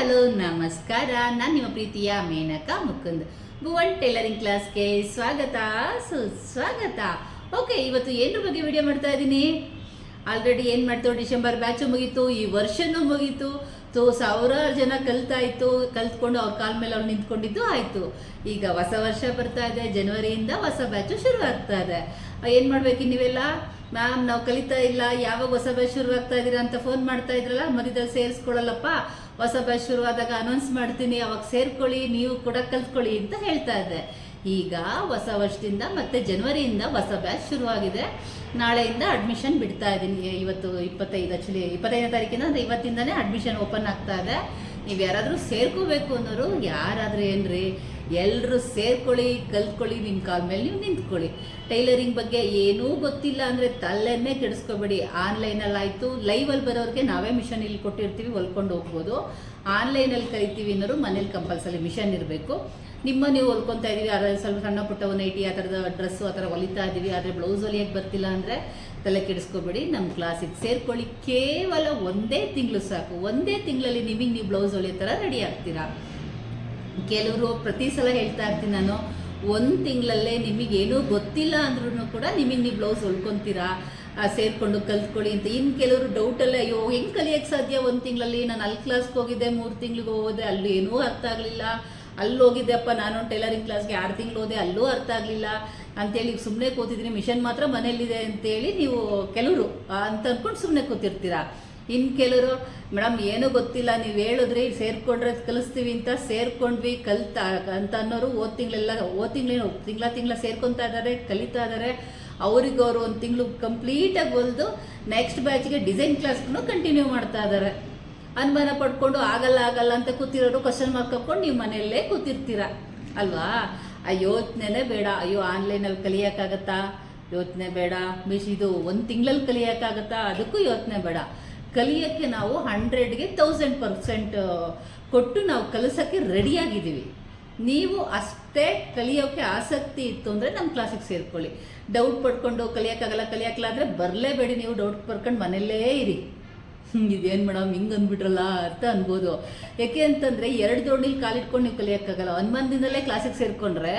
Hello ನಮಸ್ಕಾರ. ನಾನು ನಿಮ್ಮ ಪ್ರೀತಿಯ ಮೇನಕಾ ಮುಕುಂದ್. ಭುವನ್ ಟೈಲರಿಂಗ್ ಕ್ಲಾಸ್ಗೆ ಸ್ವಾಗತ ಸುಸ್ವಾಗತ. ಓಕೆ, ಇವತ್ತು ಏನರ ಬಗ್ಗೆ ವಿಡಿಯೋ ಮಾಡ್ತಾ ಇದ್ದೀನಿ. ಆಲ್ರೆಡಿ ಏನು ಮಾಡ್ತು, ಡಿಸೆಂಬರ್ ಬ್ಯಾಚು ಮುಗೀತು, ಈ ವರ್ಷನೂ ಮುಗೀತು. ಸಾವಿರಾರು ಜನ ಕಲ್ತ್ಕೊಂಡು ಅವ್ರ ಕಾಲ ಮೇಲೆ ಅವ್ರು ನಿಂತ್ಕೊಂಡಿದ್ದು ಆಯಿತು. ಈಗ ಹೊಸ ವರ್ಷ ಬರ್ತಾ ಇದೆ, ಜನವರಿಯಿಂದ ಹೊಸ ಬ್ಯಾಚು ಶುರು ಆಗ್ತಾ ಇದೆ. ಏನು ಮಾಡ್ಬೇಕು ನೀವೆಲ್ಲ? ಮ್ಯಾಮ್ ನಾವು ಕಲಿತಾ ಇಲ್ಲ, ಯಾವಾಗ ಹೊಸ ಬ್ಯಾಚ್ ಶುರು ಆಗ್ತಾ ಇದ್ದೀರಾ ಅಂತ ಫೋನ್ ಮಾಡ್ತಾ ಇದ್ರಲ್ಲ, ಮಧ್ಯದಲ್ಲಿ ಸೇರಿಸ್ಕೊಳ್ಳಲ್ಲಪ್ಪ, ಹೊಸ ಬ್ಯಾಚ್ ಶುರುವಾದಾಗ ಅನೌನ್ಸ್ ಮಾಡ್ತೀನಿ, ಅವಾಗ ಸೇರ್ಕೊಳ್ಳಿ, ನೀವು ಕೂಡ ಕಲ್ತ್ಕೊಳ್ಳಿ ಅಂತ ಹೇಳ್ತಾ ಇದ್ದೆ. ಈಗ ಹೊಸ ವರ್ಷದಿಂದ ಮತ್ತೆ ಜನವರಿಯಿಂದ ಹೊಸ ಬ್ಯಾಚ್ ಶುರುವಾಗಿದೆ. ನಾಳೆಯಿಂದ ಅಡ್ಮಿಷನ್ ಬಿಡ್ತಾ ಇದ್ದೀನಿ. ಇವತ್ತು 25ನೇ ತಾರೀಕಿಂದ ಅಂದರೆ ಇವತ್ತಿಂದನೇ ಅಡ್ಮಿಷನ್ ಓಪನ್ ಆಗ್ತಾ ಇದೆ. ನೀವು ಯಾರಾದರೂ ಸೇರ್ಕೋಬೇಕು ಅನ್ನೋರು ಯಾರಾದರೂ ಏನ್ರಿ, ಎಲ್ಲರೂ ಸೇರ್ಕೊಳ್ಳಿ, ಕಲ್ತ್ಕೊಳ್ಳಿ, ನಿಮ್ಮ ಕಾಲ ಮೇಲೆ ನೀವು ನಿಂತ್ಕೊಳ್ಳಿ. ಟೈಲರಿಂಗ್ ಬಗ್ಗೆ ಏನೂ ಗೊತ್ತಿಲ್ಲ ಅಂದರೆ ತಲೆನೇ ಕೆಡಿಸ್ಕೋಬೇಡಿ. ಆನ್ಲೈನಲ್ಲಿ ಆಯಿತು, ಲೈವಲ್ಲಿ ಬರೋರಿಗೆ ನಾವೇ ಮಿಷನ್ ಇಲ್ಲಿ ಕೊಟ್ಟಿರ್ತೀವಿ, ಹೊಲ್ಕೊಂಡು ಹೋಗ್ಬೋದು. ಆನ್ಲೈನಲ್ಲಿ ಕಲಿತೀವಿ ಅನ್ನೋರು ಮನೇಲಿ ಕಂಪಲ್ಸರಿ ಮಿಷನ್ ಇರಬೇಕು. ನೀವು ಹೊಲ್ಕೊತಾ ಇದ್ದೀವಿ, ಅದರಲ್ಲಿ ಸ್ವಲ್ಪ ಸಣ್ಣ ಪುಟ್ಟ ನೈಟಿ ಆ ಥರದ ಡ್ರೆಸ್ಸು ಆ ಥರ ಹೊಲಿತಾ ಇದ್ದೀವಿ, ಆದರೆ ಬ್ಲೌಸ್ ಹೊಲಿಯೋಕ್ಕೆ ಬರ್ತಿಲ್ಲ ಅಂದರೆ ತಲೆ ಕೆಡಿಸ್ಕೋಬೇಡಿ, ನಮ್ಮ ಕ್ಲಾಸಿಗೆ ಸೇರ್ಕೊಳ್ಳಿ. ಕೇವಲ ಒಂದೇ ತಿಂಗಳು ಸಾಕು. ಒಂದೇ ತಿಂಗಳಲ್ಲಿ ನೀವು ಬ್ಲೌಸ್ ಹೊಲಿಯೋ ಥರ ರೆಡಿ ಆಗ್ತೀರಾ. ಕೆಲವರು ಪ್ರತಿ ಸಲ ಹೇಳ್ತಾ ಇರ್ತೀನಿ ನಾನು, ಒಂದು ತಿಂಗಳಲ್ಲೇ ನಿಮಗೇನೂ ಗೊತ್ತಿಲ್ಲ ಅಂದ್ರೂ ಕೂಡ ನೀವು ಬ್ಲೌಸ್ ಹೊಲ್ಕೊತೀರಾ, ಸೇರಿಕೊಂಡು ಕಲ್ತ್ಕೊಳ್ಳಿ ಅಂತ. ಇನ್ನು ಕೆಲವರು ಡೌಟಲ್ಲೇ, ಅಯ್ಯೋ ಹೆಂಗೆ ಕಲಿಯೋಕ್ಕೆ ಸಾಧ್ಯ ಒಂದು ತಿಂಗಳಲ್ಲಿ? ನಾನು ಅಲ್ಲಿ ಕ್ಲಾಸ್ಗೆ ಹೋಗಿದ್ದೆ, 3 ತಿಂಗಳಿಗೆ ಹೋದೆ, ಅಲ್ಲಿ ಏನೂ ಅರ್ಥ ಆಗಲಿಲ್ಲ. ಅಲ್ಲಿ ಹೋಗಿದ್ದೆಪ್ಪ ನಾನು ಟೈಲರಿಂಗ್ ಕ್ಲಾಸ್ಗೆ 6 ತಿಂಗಳು ಹೋದೆ, ಅಲ್ಲೂ ಅರ್ಥ ಆಗಲಿಲ್ಲ ಅಂತೇಳಿ ಸುಮ್ಮನೆ ಕೂತಿದ್ದೀನಿ, ಮಿಷನ್ ಮಾತ್ರ ಮನೇಲಿದೆ ಅಂತೇಳಿ ನೀವು ಕೆಲವರು ಅಂತ ಅಂದ್ಕೊಂಡು ಸುಮ್ಮನೆ ಕೂತಿರ್ತೀರಾ. ಇನ್ನು ಕೆಲವರು, ಮೇಡಮ್ ಏನೂ ಗೊತ್ತಿಲ್ಲ, ನೀವು ಹೇಳಿದ್ರಿ ಸೇರ್ಕೊಂಡ್ರೆ ಕಲಿಸ್ತೀವಿ ಅಂತ, ಸೇರ್ಕೊಂಡ್ವಿ ಅಂತ ಅನ್ನೋರು ತಿಂಗಳ ಸೇರ್ಕೊತಾ ಇದ್ದಾರೆ, ಕಲಿತಾ ಇದ್ದಾರೆ. ಅವ್ರಿಗವರು ಒಂದು ತಿಂಗಳು ಕಂಪ್ಲೀಟಾಗಿ ಹೊಲಿದು ನೆಕ್ಸ್ಟ್ ಬ್ಯಾಚ್ಗೆ ಡಿಸೈನ್ ಕ್ಲಾಸ್ಗೂ ಕಂಟಿನ್ಯೂ ಮಾಡ್ತಾ ಇದ್ದಾರೆ. ಅನುಮಾನ ಪಡ್ಕೊಂಡು ಆಗಲ್ಲ ಅಂತ ಕೂತಿರೋರು ಕ್ವಶನ್ ಮಾರ್ಕ್ ಹಾಕ್ಕೊಂಡು ನೀವು ಮನೆಯಲ್ಲೇ ಕೂತಿರ್ತೀರ ಅಲ್ವಾ? ಆ ಯೋಚನೆನೇ ಬೇಡ. ಅಯ್ಯೋ ಆನ್ಲೈನಲ್ಲಿ ಕಲಿಯೋಕ್ಕಾಗತ್ತಾ? ಯೋಚನೆ ಬೇಡ. ಇದು ಒಂದು ತಿಂಗಳಲ್ಲಿ ಕಲಿಯೋಕ್ಕಾಗತ್ತಾ? ಅದಕ್ಕೂ ಯೋಚನೆ ಬೇಡ. ಕಲಿಯೋಕ್ಕೆ ನಾವು 100ಗೆ 1000% ಕೊಟ್ಟು ನಾವು ಕಲಿಸೋಕ್ಕೆ ರೆಡಿಯಾಗಿದ್ದೀವಿ. ನೀವು ಅಷ್ಟೇ ಕಲಿಯೋಕ್ಕೆ ಆಸಕ್ತಿ ಇತ್ತು ಅಂದರೆ ನಮ್ಮ ಕ್ಲಾಸಿಗೆ ಸೇರ್ಕೊಳ್ಳಿ. ಡೌಟ್ ಪಡ್ಕೊಂಡು ಕಲಿಯೋಕ್ಕಾಗಲ್ಲ ಅಂದರೆ ಬರಲೇಬೇಡಿ. ನೀವು ಡೌಟ್ ಪಡ್ಕೊಂಡು ಮನೆಯಲ್ಲೇ ಇರಿ. ಇದೇನು ಮೇಡಮ್ ಹಿಂಗೆ ಅಂದ್ಬಿಟ್ರಲ್ಲ ಅಂತ ಅನ್ಬೋದು. ಯಾಕೆ ಅಂತಂದರೆ 2 ದೋಣಿಲಿ ಕಾಲಿಟ್ಕೊಂಡು ನೀವು ಕಲಿಯೋಕ್ಕಾಗಲ್ಲ. ಹನುಮಾನದಿಂದಲೇ ಕ್ಲಾಸಿಗೆ ಸೇರಿಕೊಂಡ್ರೆ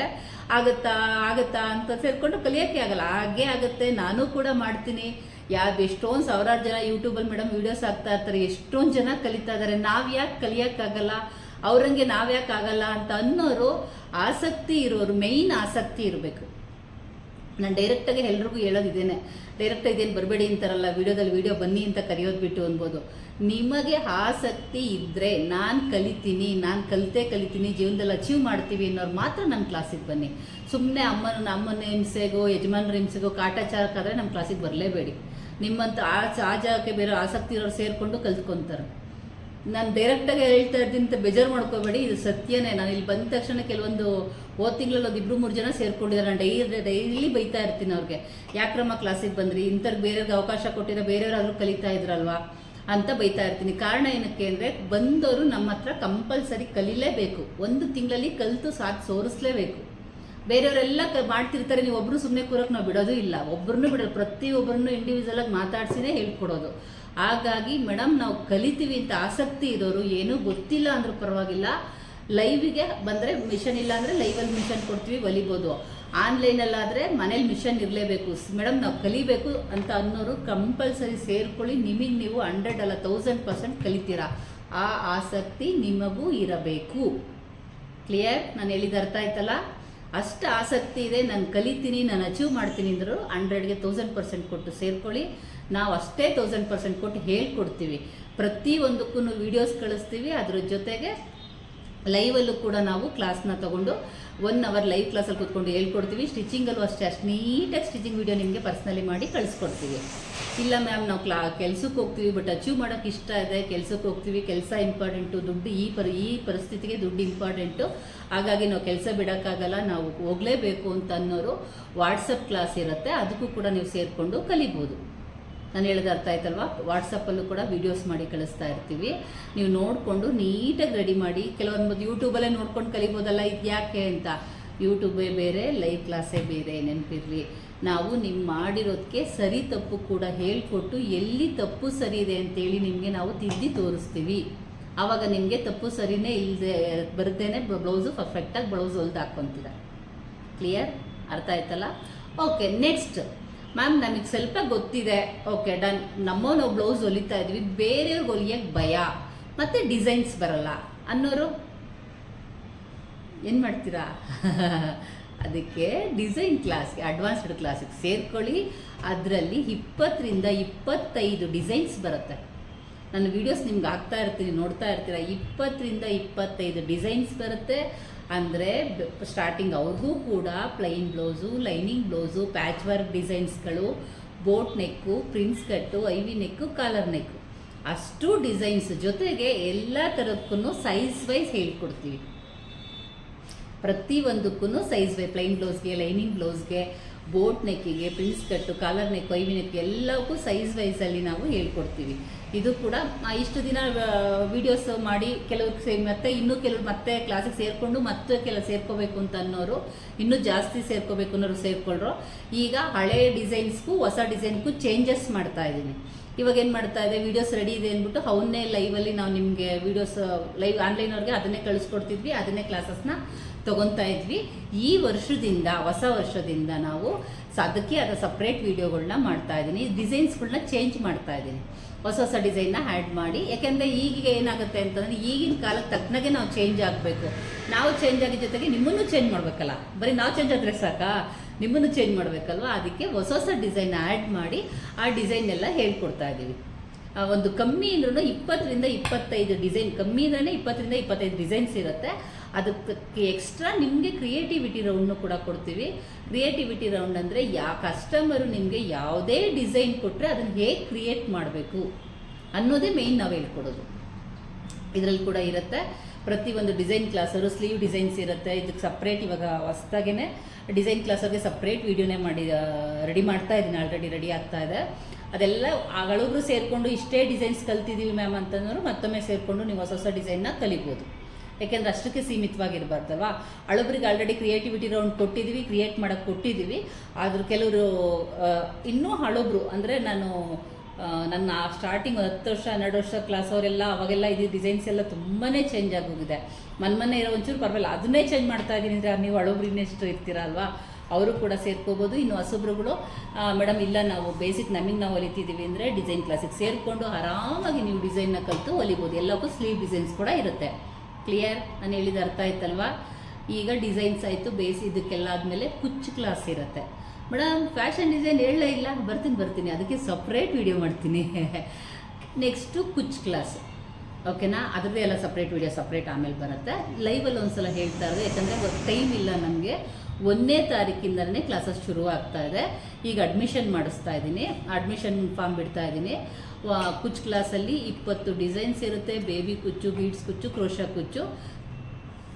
ಆಗುತ್ತಾ ಅಂತ ಸೇರಿಕೊಂಡು ಕಲಿಯೋಕ್ಕೆ ಆಗಲ್ಲ. ಹಾಗೇ ಆಗುತ್ತೆ. ನಾನು ಕೂಡ ಮಾಡ್ತೀನಿ. ಎಷ್ಟೊಂದು ಸಾವಿರಾರು ಜನ ಯೂಟ್ಯೂಬಲ್ಲಿ ಮೇಡಮ್ ವೀಡಿಯೋಸ್ ಹಾಕ್ತಾ ಇರ್ತಾರೆ, ಎಷ್ಟೊಂದು ಜನ ಕಲಿತಾ ಇದ್ದಾರೆ. ನಾವು ಯಾಕೆ ಕಲಿಯೋಕ್ಕಾಗಲ್ಲ, ಅವ್ರಂಗೆ ನಾವು ಯಾಕೆ ಆಗಲ್ಲ ಅಂತ ಅನ್ನೋರು, ಆಸಕ್ತಿ ಇರೋರು, ಮೇಯ್ನ್ ಆಸಕ್ತಿ ಇರಬೇಕು. ನಾನು ಡೈರೆಕ್ಟಾಗಿ ಎಲ್ರಿಗೂ ಹೇಳೋದಿದ್ದೇನೆ, ಡೈರೆಕ್ಟಾಗಿ ಇದೇನು ಬರಬೇಡಿ ಅಂತಾರಲ್ಲ, ವಿಡಿಯೋ ಬನ್ನಿ ಅಂತ ಕರೆಯೋದು ಬಿಟ್ಟು ಅನ್ಬೋದು. ನಿಮಗೆ ಆಸಕ್ತಿ ಇದ್ದರೆ, ನಾನು ಕಲಿತೀನಿ, ಜೀವನದಲ್ಲಿ ಅಚೀವ್ ಮಾಡ್ತೀವಿ ಅನ್ನೋರು ಮಾತ್ರ ನಮ್ಮ ಕ್ಲಾಸಿಗೆ ಬನ್ನಿ. ಸುಮ್ಮನೆ ಅಮ್ಮನ ಹಿಂಸೆಗೋ ಯಜಮಾನ್ರ ಹಿಂಸೆಗೋ ಕಾಟಾಚಾರಕ್ಕಾದರೆ ನಮ್ಮ ಕ್ಲಾಸಿಗೆ ಬರಲೇಬೇಡಿ. ನಿಮ್ಮಂತ ಆ ಜಾಗಕ್ಕೆ ಬೇರೆ ಆಸಕ್ತಿ ಇರೋರು ಸೇರಿಕೊಂಡು ಕಲ್ತ್ಕೊತಾರೆ. ನಾನು ಡೈರೆಕ್ಟಾಗಿ ಹೇಳ್ತಾ ಇದ್ದೀನಿ ಅಂತ ಬೇಜಾರು ಮಾಡ್ಕೋಬೇಡಿ, ಇದು ಸತ್ಯನೇ. ನಾನು ಇಲ್ಲಿ ಬಂದ ತಕ್ಷಣ ಕೆಲವೊಂದು ತಿಂಗಳಲ್ಲಿ 2-3 ಜನ ಸೇರ್ಕೊಂಡಿದ್ದಾರೆ. ನಾನು ಡೈಲಿ ಬೈತಾ ಇರ್ತೀನಿ ಅವ್ರಿಗೆ, ಯಾಕ್ರಮ್ಮ ಕ್ಲಾಸಿಗೆ ಬಂದ್ರಿ, ಇಂಥವ್ರಿಗೆ ಬೇರೆಯವ್ರಿಗೆ ಅವಕಾಶ ಕೊಟ್ಟಿದ್ರೆ ಬೇರೆಯವ್ರಾದ್ರೂ ಕಲಿತಾ ಇದ್ರಲ್ವಾ ಅಂತ ಬೈತಾ ಇರ್ತೀನಿ. ಕಾರಣ ಏನಕ್ಕೆ ಅಂದರೆ, ಬಂದವರು ನಮ್ಮ ಹತ್ರ ಕಂಪಲ್ಸರಿ ಕಲಿಲೇಬೇಕು. 1 ತಿಂಗಳಲ್ಲಿ ಕಲಿತು ಸೋರಿಸ್ಲೇಬೇಕು. ಬೇರೆಯವರೆಲ್ಲ ಮಾಡ್ತಿರ್ತಾರೆ, ನೀವು ಒಬ್ಬರು ಸುಮ್ಮನೆ ಕೂರಕ್ಕೆ ನಾವು ಬಿಡೋದು ಇಲ್ಲ. ಒಬ್ಬರನ್ನೂ ಬಿಡೋದು, ಪ್ರತಿಯೊಬ್ಬರನ್ನು ಇಂಡಿವಿಜುವಲಾಗಿ ಮಾತಾಡ್ಸಿನೇ ಹೇಳ್ಕೊಡೋದು. ಹಾಗಾಗಿ ಮೇಡಮ್ ನಾವು ಕಲಿತೀವಿ ಅಂತ ಆಸಕ್ತಿ ಇರೋರು, ಏನೂ ಗೊತ್ತಿಲ್ಲ ಅಂದ್ರೂ ಪರವಾಗಿಲ್ಲ, ಲೈವಿಗೆ ಬಂದರೆ ಮಿಷನ್ ಇಲ್ಲ ಅಂದರೆ ಲೈವಲ್ಲಿ ಮಿಷನ್ ಕೊಡ್ತೀವಿ, ಹೊಲಿಬೋದು. ಆನ್ಲೈನಲ್ಲಾದರೆ ಮನೇಲಿ ಮಿಷನ್ ಇರಲೇಬೇಕು. ಮೇಡಮ್ ನಾವು ಕಲಿಬೇಕು ಅಂತ ಅನ್ನೋರು ಕಂಪಲ್ಸರಿ ಸೇರ್ಕೊಳ್ಳಿ. ನೀವು 100 ಅಲ್ಲ 1000% ಕಲಿತೀರಾ. ಆ ಆಸಕ್ತಿ ನಿಮಗೂ ಇರಬೇಕು. ಕ್ಲಿಯರ್? ನಾನು ಹೇಳಿದ ಅರ್ಥ ಆಯ್ತಲ್ಲ? ಅಷ್ಟು ಆಸಕ್ತಿ ಇದೆ, ನಾನು ಕಲಿತೀನಿ, ನಾನು ಅಚೀವ್ ಮಾಡ್ತೀನಿ ಅಂದರು 100ಗೆ 1000% ಕೊಟ್ಟು ಸೇರ್ಕೊಳ್ಳಿ. ನಾವು ಅಷ್ಟೇ 1000% ಕೊಟ್ಟು ಹೇಳ್ಕೊಡ್ತೀವಿ. ಪ್ರತಿಯೊಂದಕ್ಕೂ ವೀಡಿಯೋಸ್ ಕಳಿಸ್ತೀವಿ. ಅದ್ರ ಜೊತೆಗೆ ಲೈವಲ್ಲೂ ಕೂಡ ನಾವು ಕ್ಲಾಸ್ನ ತೊಗೊಂಡು 1 ಅವರ್ ಲೈವ್ ಕ್ಲಾಸಲ್ಲಿ ಕೂತ್ಕೊಂಡು ಹೇಳ್ಕೊಡ್ತೀವಿ. ಸ್ಟಿಚಿಂಗಲ್ಲೂ ಅಷ್ಟು ನೀಟಾಗಿ ಸ್ಟಿಚಿಂಗ್ ವೀಡಿಯೋ ನಿಮಗೆ ಪರ್ಸ್ನಲಿ ಮಾಡಿ ಕಳಿಸ್ಕೊಡ್ತೀವಿ. ಇಲ್ಲ ಮ್ಯಾಮ್ ನಾವು ಕೆಲ್ಸಕ್ಕೆ ಹೋಗ್ತೀವಿ, ಬಟ್ ಅಚೀವ್ ಮಾಡೋಕ್ಕೆ ಇಷ್ಟ ಇದೆ, ಕೆಲ್ಸಕ್ಕೆ ಹೋಗ್ತೀವಿ, ಕೆಲಸ ಇಂಪಾರ್ಟೆಂಟು, ದುಡ್ಡು ಈ ಪರಿಸ್ಥಿತಿಗೆ ದುಡ್ಡು ಇಂಪಾರ್ಟೆಂಟು, ಹಾಗಾಗಿ ನಾವು ಕೆಲಸ ಬಿಡೋಕ್ಕಾಗಲ್ಲ, ನಾವು ಹೋಗಲೇಬೇಕು ಅಂತ ಅನ್ನೋರು ವಾಟ್ಸಪ್ ಕ್ಲಾಸ್ ಇರುತ್ತೆ, ಅದಕ್ಕೂ ಕೂಡ ನೀವು ಸೇರಿಕೊಂಡು ಕಲಿಬೋದು. ನಾನು ಹೇಳಿದ ಅರ್ಥ ಆಯ್ತಲ್ವಾ? ವಾಟ್ಸಪ್ಪಲ್ಲೂ ಕೂಡ ವೀಡಿಯೋಸ್ ಮಾಡಿ ಕಳಿಸ್ತಾ ಇರ್ತೀವಿ. ನೀವು ನೋಡಿಕೊಂಡು ನೀಟಾಗಿ ರೆಡಿ ಮಾಡಿ. ಕೆಲವೊಂದು ಯೂಟ್ಯೂಬಲ್ಲೇ ನೋಡ್ಕೊಂಡು ಕಲಿಬೋದಲ್ಲ, ಇದು ಯಾಕೆ ಅಂತ. ಯೂಟ್ಯೂಬೇ ಬೇರೆ, ಲೈವ್ ಕ್ಲಾಸೇ ಬೇರೆ, ನೆನಪಿರಲಿ. ನಾವು ನಿಮ್ಮ ಮಾಡಿರೋದಕ್ಕೆ ಸರಿ ತಪ್ಪು ಕೂಡ ಹೇಳಿಕೊಟ್ಟು ಎಲ್ಲಿ ತಪ್ಪು ಸರಿ ಇದೆ ಅಂತೇಳಿ ನಿಮಗೆ ನಾವು ತಿದ್ದಿ ತೋರಿಸ್ತೀವಿ. ಆವಾಗ ನಿಮಗೆ ತಪ್ಪು ಸರಿನೇ ಇಲ್ಲದೆ ಬರ್ತೇನೆ ಬ್ಲೌಸು ಪರ್ಫೆಕ್ಟಾಗಿ ಬ್ಲೌಸ್ ಹೊಲ್ದು ಹಾಕ್ಕೊತೀರ. ಕ್ಲಿಯರ್? ಅರ್ಥ ಆಯ್ತಲ್ಲ? ಓಕೆ, ನೆಕ್ಸ್ಟ್ ಮ್ಯಾಮ್ ನಮಗೆ ಸ್ವಲ್ಪ ಗೊತ್ತಿದೆ, ಓಕೆ ಡನ್, ನಾವು ಬ್ಲೌಸ್ ಹೊಲಿತಾ ಇದ್ವಿ, ಬೇರೆಯವ್ರಿಗೆ ಹೊಲಿಯೋಕ್ಕೆ ಭಯ ಮತ್ತು ಡಿಸೈನ್ಸ್ ಬರಲ್ಲ ಅನ್ನೋರು ಏನು ಮಾಡ್ತೀರಾ? ಅದಕ್ಕೆ ಡಿಸೈನ್ ಕ್ಲಾಸ್ಗೆ, ಅಡ್ವಾನ್ಸ್ಡ್ ಕ್ಲಾಸಿಗೆ ಸೇರ್ಕೊಳ್ಳಿ. ಅದರಲ್ಲಿ 20ರಿಂದ 25 ಡಿಸೈನ್ಸ್ ಬರುತ್ತೆ. ನನ್ನ ವೀಡಿಯೋಸ್ ನಿಮ್ಗೆ ಹಾಕ್ತಾ ಇರ್ತೀನಿ, ನೋಡ್ತಾ ಇರ್ತೀರ. 20ರಿಂದ 25 ಡಿಸೈನ್ಸ್ ಬರುತ್ತೆ. ಅಂದರೆ ಸ್ಟಾರ್ಟಿಂಗ್ ಅವ್ರಿಗೂ ಕೂಡ plain blouse, lining blouse, patch work ಡಿಸೈನ್ಸ್ಗಳು, ಬೋಟ್ ನೆಕ್ಕು, ಪ್ರಿನ್ಸ್ ಕಟ್ಟು, ಐವಿ ನೆಕ್ಕು, ಕಾಲರ್ ನೆಕ್ಕು, ಅಷ್ಟು ಡಿಸೈನ್ಸ್ ಜೊತೆಗೆ ಎಲ್ಲ ಥರಕ್ಕೂ ಸೈಜ್ ವೈಸ್ ಹೇಳ್ಕೊಡ್ತೀವಿ. ಪ್ರತಿಯೊಂದಕ್ಕೂ ಸೈಜ್ ವೈಸ್, ಪ್ಲೈನ್ ಬ್ಲೌಸ್ಗೆ, ಲೈನಿಂಗ್ ಬ್ಲೌಸ್ಗೆ, ಬೋಟ್ ನೆಕ್ಕಿಗೆ, ಪ್ರಿನ್ಸ್ ಕಟ್ಟು, ಕಾಲರ್ ನೆಕ್, ಐವಿ ನೆಕ್ ಎಲ್ಲವಕ್ಕೂ ಸೈಜ್ ವೈಸಲ್ಲಿ ನಾವು ಹೇಳ್ಕೊಡ್ತೀವಿ. ಇದು ಕೂಡ ಇಷ್ಟು ದಿನ ವೀಡಿಯೋಸ್ ಮಾಡಿ ಕೆಲವ್ರಿಗೆ ಮತ್ತೆ ಇನ್ನೂ ಕೆಲವ್ರು ಮತ್ತೆ ಕ್ಲಾಸಿಗೆ ಸೇರಿಕೊಂಡು ಮತ್ತೆ ಸೇರ್ಕೋಬೇಕು ಅಂತ ಅನ್ನೋರು, ಇನ್ನೂ ಜಾಸ್ತಿ ಸೇರ್ಕೋಬೇಕು ಅನ್ನೋರು ಸೇರ್ಕೊಳ್ಳ್ರು. ಈಗ ಹಳೆ ಡಿಸೈನ್ಸ್ಗೂ ಹೊಸ ಡಿಸೈನ್ಗೂ ಚೇಂಜಸ್ ಮಾಡ್ತಾ ಇದ್ದೀನಿ. ಇವಾಗ ಏನು ಮಾಡ್ತಾ ಇದೆ, ವೀಡಿಯೋಸ್ ರೆಡಿ ಇದೆ ಅಂದ್ಬಿಟ್ಟು ಅವನ್ನೇ ಲೈವಲ್ಲಿ ನಾವು ನಿಮಗೆ ವೀಡಿಯೋಸ್ ಲೈವ್ ಆನ್ಲೈನವ್ರಿಗೆ ಅದನ್ನೇ ಕಳಿಸ್ಕೊಡ್ತಿದ್ವಿ, ಅದನ್ನೇ ಕ್ಲಾಸಸ್ನ ತೊಗೊತಾ ಇದ್ವಿ. ಈ ವರ್ಷದಿಂದ, ಹೊಸ ವರ್ಷದಿಂದ ನಾವು ಅದಕ್ಕೆ ಆದ ಸಪ್ರೇಟ್ ವೀಡಿಯೋಗಳನ್ನ ಮಾಡ್ತಾ ಇದ್ದೀನಿ. ಡಿಸೈನ್ಸ್ಗಳನ್ನ ಚೇಂಜ್ ಮಾಡ್ತಾ ಇದ್ದೀನಿ, ಹೊಸ ಡಿಸೈನ್ನ ಆ್ಯಡ್ ಮಾಡಿ. ಯಾಕೆಂದರೆ ಈಗ ಏನಾಗುತ್ತೆ ಅಂತಂದರೆ ಈಗಿನ ಕಾಲಕ್ಕೆ ತಕ್ಕನಾಗೆ ನಾವು ಚೇಂಜ್ ಆಗಬೇಕು. ನಾವು ಚೇಂಜ್ ಆಗಿದ್ದ ಜೊತೆಗೆ ನಿಮ್ಮನ್ನು ಚೇಂಜ್ ಮಾಡಬೇಕಲ್ಲ, ಬರೀ ನಾವು ಚೇಂಜ್ ಆದರೆ ಸಾಕಾ, ನಿಮ್ಮನ್ನು ಚೇಂಜ್ ಮಾಡಬೇಕಲ್ವ. ಅದಕ್ಕೆ ಹೊಸ ಡಿಸೈನ್ ಆ್ಯಡ್ ಮಾಡಿ ಆ ಡಿಸೈನ್ ಎಲ್ಲ ಹೇಳ್ಕೊಡ್ತಾ ಇದ್ದೀವಿ. ಒಂದು ಕಮ್ಮಿ ಅಂದ್ರೂ 20ರಿಂದ 25 ಡಿಸೈನ್, ಕಮ್ಮಿ ಅಂದ್ರೆ 20ರಿಂದ 25 ಡಿಸೈನ್ಸ್ ಇರುತ್ತೆ. ಅದಕ್ಕೆ ಎಕ್ಸ್ಟ್ರಾ ನಿಮಗೆ ಕ್ರಿಯೇಟಿವಿಟಿ ರೌಂಡ್ನು ಕೂಡ ಕೊಡ್ತೀವಿ. ಕ್ರಿಯೇಟಿವಿಟಿ ರೌಂಡ್ ಅಂದರೆ ಕಸ್ಟಮರು ನಿಮಗೆ ಯಾವುದೇ ಡಿಸೈನ್ ಕೊಟ್ಟರೆ ಅದನ್ನು ಹೇಗೆ ಕ್ರಿಯೇಟ್ ಮಾಡಬೇಕು ಅನ್ನೋದೇ ಮೇಯ್ನ್ ನಾವು ಹೇಳ್ಕೊಡೋದು. ಇದರಲ್ಲಿ ಕೂಡ ಇರುತ್ತೆ ಪ್ರತಿಯೊಂದು ಡಿಸೈನ್ ಕ್ಲಾಸರು, ಸ್ಲೀವ್ ಡಿಸೈನ್ಸ್ ಇರುತ್ತೆ. ಇದಕ್ಕೆ ಸಪ್ರೇಟ್ ಇವಾಗ ಹೊಸ್ದಾಗೇ ಡಿಸೈನ್ ಕ್ಲಾಸರ್ಗೆ ಸಪ್ರೇಟ್ ವೀಡಿಯೋನೇ ಮಾಡಿ ರೆಡಿ ಮಾಡ್ತಾ ಇದ್ದೀನಿ, ಆಲ್ರೆಡಿ ರೆಡಿ ಆಗ್ತಾ ಇದೆ. ಅದೆಲ್ಲ ಹಳಬ್ರು ಸೇರಿಕೊಂಡು ಇಷ್ಟೇ ಡಿಸೈನ್ಸ್ ಕಲ್ತಿದ್ದೀವಿ ಮ್ಯಾಮ್ ಅಂತಂದ್ರು ಮತ್ತೊಮ್ಮೆ ಸೇರಿಕೊಂಡು ನೀವು ಹೊಸ ಡಿಸೈನ್ನ ಕಲಿಬೋದು. ಯಾಕೆಂದರೆ ಅಷ್ಟಕ್ಕೆ ಸೀಮಿತವಾಗಿರಬಾರ್ದಲ್ವ. ಹಳಬ್ರಿಗೆ ಆಲ್ರೆಡಿ ಕ್ರಿಯೇಟಿವಿಟಿ ರೌಂಡ್ ಕೊಟ್ಟಿದ್ದೀವಿ, ಕ್ರಿಯೇಟ್ ಮಾಡೋಕ್ಕೆ ಕೊಟ್ಟಿದ್ದೀವಿ. ಆದರೂ ಕೆಲವರು ಇನ್ನೂ ಹಳಬ್ರು ಅಂದರೆ ನನ್ನ ಸ್ಟಾರ್ಟಿಂಗ್ 10 ವರ್ಷ 12 ವರ್ಷ ಕ್ಲಾಸ್ ಅವರೆಲ್ಲ ಅವಾಗೆಲ್ಲ ಇದು ಡಿಸೈನ್ಸ್ ಎಲ್ಲ ತುಂಬಾ ಚೇಂಜ್ ಆಗೋಗಿದೆ. ಮೊನ್ನೆ ಇರೋ ಒಂಚೂರು ಪರವಾಗಿಲ್ಲ, ಅದನ್ನೇ ಚೇಂಜ್ ಮಾಡ್ತಾ ಇದ್ದೀನಿ ಅಂದರೆ ನೀವು ಹಳಬ್ರು ಇನ್ನೆಷ್ಟು ಇರ್ತೀರ ಅಲ್ವಾ, ಅವರು ಕೂಡ ಸೇರ್ಕೋಬೋದು. ಇನ್ನು ಹೊಸಬ್ರುಗಳು ಮೇಡಮ್ ಇಲ್ಲ ನಾವು ಬೇಸಿಕ್ ನಮಗೆ ನಾವು ಹೊಲಿತಿದ್ದೀವಿ ಅಂದರೆ ಡಿಸೈನ್ ಕ್ಲಾಸಿಗೆ ಸೇರಿಕೊಂಡು ಆರಾಮಾಗಿ ನೀವು ಡಿಸೈನ್ನ ಕಲಿತು ಹೊಲಿಬೋದು. ಎಲ್ಲಕ್ಕೂ ಸ್ಲೀವ್ ಡಿಸೈನ್ಸ್ ಕೂಡ ಇರುತ್ತೆ. ಕ್ಲಿಯರ್? ನಾನು ಹೇಳಿದ ಅರ್ಥ ಆಯ್ತಲ್ವಾ? ಈಗ ಡಿಸೈನ್ಸ್ ಆಯಿತು, ಇದಕ್ಕೆಲ್ಲ ಆದಮೇಲೆ ಕುಚ್ಚು ಕ್ಲಾಸ್ ಇರುತ್ತೆ. ಮೇಡಮ್ ಫ್ಯಾಷನ್ ಡಿಸೈನ್ ಹೇಳಲೇ ಇಲ್ಲ, ಬರ್ತೀನಿ, ಅದಕ್ಕೆ ಸಪ್ರೇಟ್ ವಿಡಿಯೋ ಮಾಡ್ತೀನಿ. ನೆಕ್ಸ್ಟು ಕುಚ್ಚು ಕ್ಲಾಸ್, ಓಕೆನಾ? ಅದರದ್ದೇ ಎಲ್ಲ ಸಪ್ರೇಟ್ ವಿಡಿಯೋ ಸಪ್ರೇಟ್ ಆಮೇಲೆ ಬರುತ್ತೆ. ಲೈವಲ್ಲಿ ಒಂದು ಸಲ ಹೇಳ್ತಾ ಇರೋದು, ಯಾಕಂದರೆ ಟೈಮ್ ಇಲ್ಲ ನಮಗೆ. 1ನೇ ತಾರೀಕಿಂದಲೇ ಕ್ಲಾಸಸ್ ಶುರು ಆಗ್ತಾ ಇದೆ. ಈಗ ಅಡ್ಮಿಷನ್ ಮಾಡಿಸ್ತಾ ಇದ್ದೀನಿ, ಅಡ್ಮಿಷನ್ ಫಾರ್ಮ್ ಬಿಡ್ತಾ ಇದ್ದೀನಿ. ಕುಚ್ಚು ಕ್ಲಾಸಲ್ಲಿ 20 ಡಿಸೈನ್ಸ್ ಇರುತ್ತೆ. ಬೇಬಿ ಕುಚ್ಚು, ಬೀಡ್ಸ್ ಕುಚ್ಚು, ಕ್ರೋಶಾ ಕುಚ್ಚು,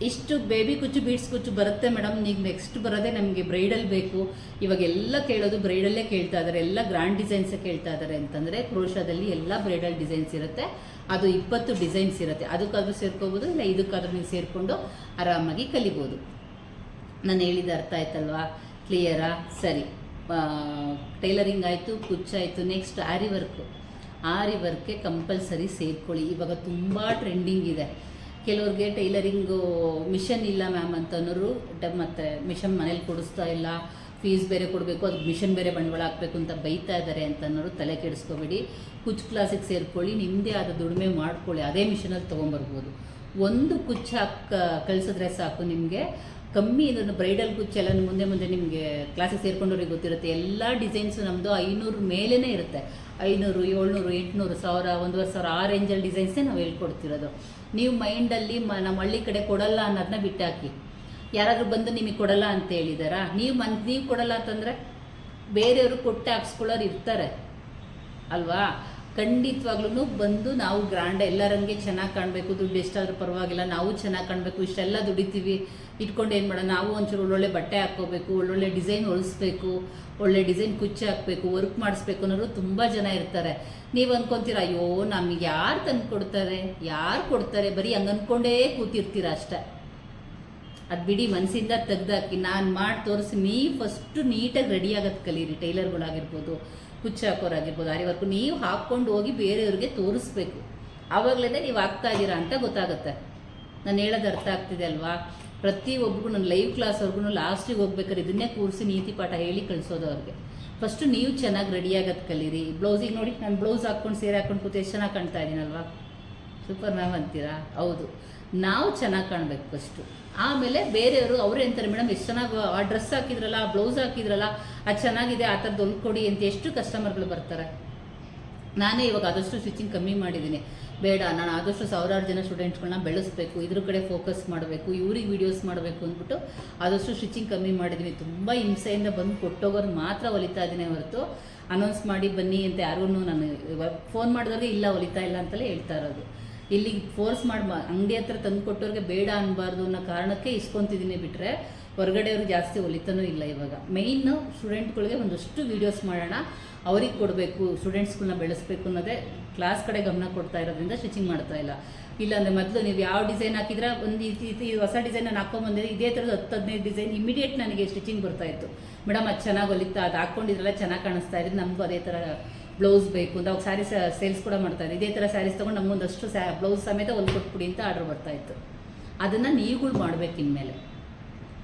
ಇಷ್ಟು ಬೇಬಿ ಕುಚ್ಚು, ಬೀಡ್ಸ್ ಕುಚ್ಚು ಬರುತ್ತೆ ಮೇಡಮ್. ಈಗ ನೆಕ್ಸ್ಟ್ ಬರೋದೇ ನಮಗೆ ಬ್ರೈಡಲ್ ಬೇಕು. ಇವಾಗೆಲ್ಲ ಕೇಳೋದು ಬ್ರೈಡಲ್ಲೇ ಕೇಳ್ತಾ ಇದ್ದಾರೆ, ಎಲ್ಲ ಗ್ರ್ಯಾಂಡ್ ಡಿಸೈನ್ಸೇ ಕೇಳ್ತಾ ಇದ್ದಾರೆ. ಅಂತಂದರೆ ಕ್ರೋಶಾದಲ್ಲಿ ಎಲ್ಲ ಬ್ರೈಡಲ್ ಡಿಸೈನ್ಸ್ ಇರುತ್ತೆ. ಅದು 20 ಡಿಸೈನ್ಸ್ ಇರುತ್ತೆ. ಅದಕ್ಕಾದ್ರೂ ಸೇರ್ಕೋಬೋದು, ಇಲ್ಲ ಇದಕ್ಕಾದ್ರೂ ನೀವು ಸೇರಿಕೊಂಡು ಆರಾಮಾಗಿ ಕಲಿಬೋದು. ನಾನು ಹೇಳಿದ ಅರ್ಥ ಆಯ್ತಲ್ವಾ? ಕ್ಲಿಯರಾ? ಸರಿ, ಟೈಲರಿಂಗ್ ಆಯಿತು, ಕುಚ್ಚಾಯಿತು. ನೆಕ್ಸ್ಟ್ ಆರಿ ವರ್ಕ್ಗೆ ಕಂಪಲ್ಸರಿ ಸೇರ್ಕೊಳ್ಳಿ. ಇವಾಗ ತುಂಬ ಟ್ರೆಂಡಿಂಗ್ ಇದೆ. ಕೆಲವ್ರಿಗೆ ಟೈಲರಿಂಗು ಮಿಷನ್ ಇಲ್ಲ ಮ್ಯಾಮ್ ಅಂತನೋರು, ಮತ್ತು ಮಿಷನ್ ಮನೇಲಿ ಕೊಡಿಸ್ತಾ ಇಲ್ಲ, ಫೀಸ್ ಬೇರೆ ಕೊಡಬೇಕು, ಅದಕ್ಕೆ ಮಿಷನ್ ಬೇರೆ ಬಂಡವಾಳ ಹಾಕಬೇಕು ಅಂತ ಬೈತಾ ಇದ್ದಾರೆ ಅಂತನೋರು ತಲೆ ಕೆಡಿಸ್ಕೋಬೇಡಿ. ಕುಚ್ಚು ಕ್ಲಾಸಿಗೆ ಸೇರ್ಕೊಳ್ಳಿ, ನಿಮ್ಮದೇ ಆದ ದುಡಿಮೆ ಮಾಡ್ಕೊಳ್ಳಿ, ಅದೇ ಮಿಷನಲ್ಲಿ ತೊಗೊಂಬರ್ಬೋದು. ಒಂದು ಕುಚ್ಚು ಕಳಿಸಿದ್ರೆ ಸಾಕು ನಿಮಗೆ. ಕಮ್ಮಿ ಇದನ್ನು ಬ್ರೈಡಲ್ ಕುಚ್ಚೆಲ್ಲ ಮುಂದೆ ನಿಮಗೆ ಕ್ಲಾಸಿಗೆ ಸೇರ್ಕೊಂಡವ್ರಿಗೆ ಗೊತ್ತಿರುತ್ತೆ. ಎಲ್ಲ ಡಿಸೈನ್ಸು ನಮ್ಮದು 500 ಮೇಲೇ ಇರುತ್ತೆ. 500, 700, 800, 1000, 1500 ಆ ರೇಂಜಲ್ಲಿ ಡಿಸೈನ್ಸೇ ನಾವು ಹೇಳ್ಕೊಡ್ತಿರೋದು. ನೀವು ಮೈಂಡಲ್ಲಿ ನಮ್ಮ ಹಳ್ಳಿ ಕಡೆ ಕೊಡಲ್ಲ ಅನ್ನೋದನ್ನ ಬಿಟ್ಟಾಕಿ. ಯಾರಾದರೂ ಬಂದು ನಿಮಗೆ ಕೊಡಲ್ಲ ಅಂತ ಹೇಳಿದಾರಾ? ನೀವು ಕೊಡಲ್ಲ ಅಂತಂದರೆ ಬೇರೆಯವರು ಕೊಟ್ಟು ಹಾಕ್ಸ್ಕೊಳ್ಳೋರು ಇರ್ತಾರೆ ಅಲ್ವಾ? ಖಂಡಿತವಾಗ್ಲೂ ಬಂದು ನಾವು ಗ್ರ್ಯಾಂಡ್ ಎಲ್ಲರಂಗೆ ಚೆನ್ನಾಗಿ ಕಾಣಬೇಕು, ದುಡ್ಡು ಎಷ್ಟಾದರೂ ಪರವಾಗಿಲ್ಲ, ನಾವು ಚೆನ್ನಾಗಿ ಕಾಣಬೇಕು, ಇಷ್ಟೆಲ್ಲ ದುಡಿತೀವಿ ಇಟ್ಕೊಂಡು ಏನು ಮಾಡೋಣ, ನಾವು ಒಂಚೂರು ಒಳ್ಳೊಳ್ಳೆ ಬಟ್ಟೆ ಹಾಕ್ಕೋಬೇಕು, ಒಳ್ಳೊಳ್ಳೆ ಡಿಸೈನ್ ಹೊಲಿಸ್ಬೇಕು, ಒಳ್ಳೆ ಡಿಸೈನ್ ಕುಚ್ಚು ಹಾಕಬೇಕು, ವರ್ಕ್ ಮಾಡಿಸ್ಬೇಕು ಅನ್ನೋರು ತುಂಬ ಜನ ಇರ್ತಾರೆ. ನೀವು ಅಂದ್ಕೊತೀರ, ಅಯ್ಯೋ ನಮಗೆ ಯಾರು ತಂದು ಕೊಡ್ತಾರೆ, ಯಾರು ಕೊಡ್ತಾರೆ, ಬರೀ ಹಂಗೆ ಅಂದ್ಕೊಂಡೇ ಕೂತಿರ್ತೀರ ಅಷ್ಟೇ. ಅದು ಬಿಡಿ, ಮನಸ್ಸಿಂದ ತೆಗ್ದಾಕಿ ನಾನು ಮಾಡಿ ತೋರಿಸಿ. ನೀವು ಫಸ್ಟು ನೀಟಾಗಿ ರೆಡಿ ಆಗೋದು ಕಲೀರಿ. ಟೈಲರ್ಗಳಾಗಿರ್ಬೋದು, ಕುಚ್ಚು ಹಾಕೋರಾಗಿರ್ಬೋದು, ಆರಿವರೆಗೂ ನೀವು ಹಾಕ್ಕೊಂಡು ಹೋಗಿ ಬೇರೆಯವ್ರಿಗೆ ತೋರಿಸ್ಬೇಕು. ಆವಾಗಲೇ ನೀವು ಆಗ್ತಾ ಇದ್ದೀರಾ ಅಂತ ಗೊತ್ತಾಗುತ್ತೆ. ನಾನು ಹೇಳೋದು ಅರ್ಥ ಆಗ್ತಿದೆ ಅಲ್ವಾ? ಪ್ರತಿಯೊಬ್ಬರಿಗೂ ನಾನು ಲೈವ್ ಕ್ಲಾಸ್ವರೆಗೂ ಲಾಸ್ಟಿಗೆ ಹೋಗ್ಬೇಕಾದ್ರೆ ಇದನ್ನೇ ಕೂರಿಸಿ ನೀತಿ ಪಾಠ ಹೇಳಿ ಕಳಿಸೋದು ಅವ್ರಿಗೆ. ಫಸ್ಟು ನೀವು ಚೆನ್ನಾಗಿ ರೆಡಿಯಾಗೋದು ಕಲೀರಿ. ಬ್ಲೌಸಿಗೆ ನೋಡಿ, ನಾನು ಬ್ಲೌಸ್ ಹಾಕ್ಕೊಂಡು ಸೀರೆ ಹಾಕ್ಕೊಂಡು ಕೂತು ಎಷ್ಟು ಚೆನ್ನಾಗಿ ಕಾಣ್ತಾ ಇದ್ದೀನಲ್ವಾ? ಸೂಪರ್ ಮ್ಯಾಮ್ ಅಂತೀರಾ? ಹೌದು, ನಾವು ಚೆನ್ನಾಗಿ ಕಾಣಬೇಕು ಫಸ್ಟು. ಆಮೇಲೆ ಬೇರೆಯವರು ಅವರೇ ಅಂತಾರೆ, ಮೇಡಮ್ ಎಷ್ಟು ಚೆನ್ನಾಗಿ ಆ ಡ್ರೆಸ್ ಹಾಕಿದ್ರಲ್ಲ, ಆ ಬ್ಲೌಸ್ ಹಾಕಿದ್ರಲ್ಲ, ಅದು ಚೆನ್ನಾಗಿದೆ, ಆ ಥರದ್ದು ಹೊಲ್ಕೊಡಿ ಅಂತ ಎಷ್ಟು ಕಸ್ಟಮರ್ಗಳು ಬರ್ತಾರೆ. ನಾನೇ ಇವಾಗ ಆದಷ್ಟು ಸ್ಟಿಚಿಂಗ್ ಕಮ್ಮಿ ಮಾಡಿದ್ದೀನಿ. ಬೇಡ, ನಾನು ಆದಷ್ಟು ಸಾವಿರಾರು ಜನ ಸ್ಟೂಡೆಂಟ್ಗಳನ್ನ ಬೆಳೆಸಬೇಕು, ಇದ್ರ ಕಡೆ ಫೋಕಸ್ ಮಾಡಬೇಕು, ಇವ್ರಿಗೆ ವೀಡಿಯೋಸ್ ಮಾಡಬೇಕು ಅಂದ್ಬಿಟ್ಟು ಆದಷ್ಟು ಸ್ಟಿಚಿಂಗ್ ಕಮ್ಮಿ ಮಾಡಿದ್ದೀನಿ. ತುಂಬ ಹಿಂಸೆಯಿಂದ ಬಂದು ಕೊಟ್ಟೋಗೋರು ಮಾತ್ರ ಹೊಲಿತಾ ಇದ್ದೀನಿ ಹೊರತು ಅನೌನ್ಸ್ ಮಾಡಿ ಬನ್ನಿ ಅಂತ ಯಾರೂ ನಾನು ಫೋನ್ ಮಾಡಿದವ್ರಿಗೆ ಇಲ್ಲ ಹೊಲಿತಾ ಇಲ್ಲ ಅಂತಲೇ ಹೇಳ್ತಾ ಇರೋದು. ಇಲ್ಲಿಗೆ ಫೋರ್ಸ್ ಮಾಡಿ ಅಂಗಡಿ ಹತ್ರ ತಂದು ಕೊಟ್ಟವ್ರಿಗೆ ಬೇಡ ಅನ್ನಬಾರ್ದು ಅನ್ನೋ ಕಾರಣಕ್ಕೆ ಇಸ್ಕೊತಿದ್ದೀನಿ. ಬಿಟ್ಟರೆ ಹೊರಗಡೆಯವ್ರಿಗೆ ಜಾಸ್ತಿ ಹೊಲಿತಾನೂ ಇಲ್ಲ. ಇವಾಗ ಮೇಯ್ನು ಸ್ಟೂಡೆಂಟ್ಗಳಿಗೆ ಒಂದಷ್ಟು ವೀಡಿಯೋಸ್ ಮಾಡೋಣ, ಅವ್ರಿಗೆ ಕೊಡಬೇಕು, ಸ್ಟೂಡೆಂಟ್ಸ್ಗಳನ್ನ ಬೆಳೆಸಬೇಕು ಅನ್ನೋದೇ ಕ್ಲಾಸ್ ಕಡೆ ಗಮನ ಕೊಡ್ತಾ ಇರೋದ್ರಿಂದ ಸ್ಟಿಚಿಂಗ್ ಮಾಡ್ತಾ ಇಲ್ಲ. ಇಲ್ಲಾಂದರೆ ಮೊದಲು ನೀವು ಯಾವ ಡಿಸೈನ್ ಹಾಕಿದ್ರೆ ಒಂದು ಈ ಹೊಸ ಡಿಸೈನ್ ನಾನು ಹಾಕ್ಕೊಂಬಂದಿದ್ದೆ, ಇದೇ ಥರದ್ದು 10-15 ಡಿಸೈನ್ ಇಮಿಡಿಯೇಟ್ ನನಗೆ ಸ್ಟಿಚಿಂಗ್ ಬರ್ತಾಯಿತ್ತು. ಮೇಡಮ್ ಅದು ಚೆನ್ನಾಗಿ ಹೊಲಿತಾ, ಅದು ಹಾಕ್ಕೊಂಡಿದ್ರೆಲ್ಲ ಚೆನ್ನಾಗಿ ಕಾಣಿಸ್ತಾ ಇದ್ರೆ ನಮಗೂ ಅದೇ ಥರ ಬ್ಲೌಸ್ ಬೇಕು ಅಂತ ಅವಾಗ ಸ್ಯಾರೀಸ್ ಸೇಲ್ಸ್ ಕೂಡ ಮಾಡ್ತಾಯಿದ್ದೆ. ಇದೇ ಥರ ಸ್ಯಾರೀಸ್ ತೊಗೊಂಡು ನಮಗೊಂದಷ್ಟು ಬ್ಲೌಸ್ ಸಮೇತ ಒಂದು ಕೊಟ್ಬಿಡಿ ಅಂತ ಆರ್ಡ್ರ್ ಬರ್ತಾಯಿತ್ತು. ಅದನ್ನು ನೀವುಗಳು ಮಾಡಬೇಕು ಇನ್ಮೇಲೆ,